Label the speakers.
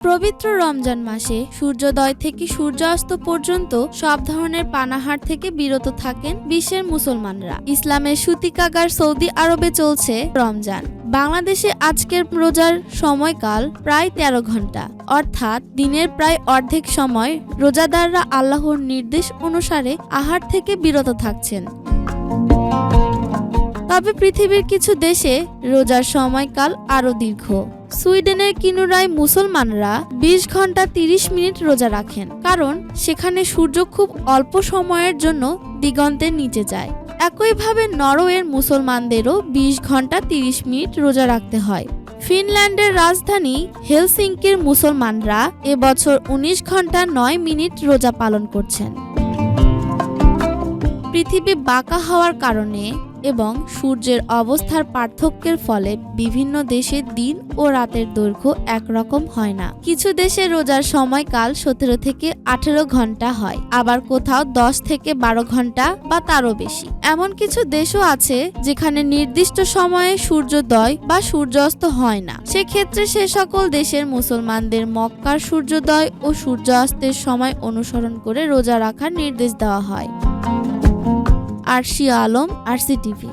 Speaker 1: পবিত্র রমজান মাসে সূর্যোদয় থেকে সূর্যাস্ত পর্যন্ত সব ধরনের পানাহার থেকে বিরত থাকেন বিশ্বের মুসলমানরা। ইসলামের সূতিকাগার সৌদি আরবে চলছে রমজান। বাংলাদেশে আজকের রোজার সময়কাল প্রায় ১৩ ঘন্টা, অর্থাৎ দিনের প্রায় অর্ধেক সময় রোজাদাররা আল্লাহর নির্দেশ অনুসারে আহার থেকে বিরত থাকছেন। তবে পৃথিবীর কিছু দেশে রোজার সময়কাল আরও দীর্ঘ। সুইডেনের কিনুরায় মুসলমানরা ২০ ঘন্টা ৩০ মিনিট রোজা রাখেন, কারণ সেখানে সূর্য খুব অল্প সময়ের জন্য দিগন্তের নিচে যায়। একইভাবে নরওয়ের মুসলমানদেরও ২০ ঘন্টা ৩০ মিনিট রোজা রাখতে হয়। ফিনল্যান্ডের রাজধানী হেলসিঙ্কির মুসলমানরা এবছর ১৯ ঘন্টা ৯ মিনিট রোজা পালন করছেন। পৃথিবী বাঁকা হওয়ার কারণে এবং সূর্যের অবস্থার পার্থক্যের ফলে বিভিন্ন দেশে দিন ও রাতের দৈর্ঘ্য একরকম হয় না। কিছু দেশে রোজার সময়কাল ১৭ থেকে ১৮ ঘন্টা হয়, আবার কোথাও ১০ থেকে ১২ ঘন্টা বা তারও বেশি। এমন কিছু দেশও আছে যেখানে নির্দিষ্ট সময়ে সূর্যোদয় বা সূর্যাস্ত হয় না। সেক্ষেত্রে সে সকল দেশের মুসলমানদের মক্কার সূর্যোদয় ও সূর্যাস্তের সময় অনুসরণ করে রোজা রাখার নির্দেশ দেওয়া হয়। আরশি আলম, আরসি টিভি।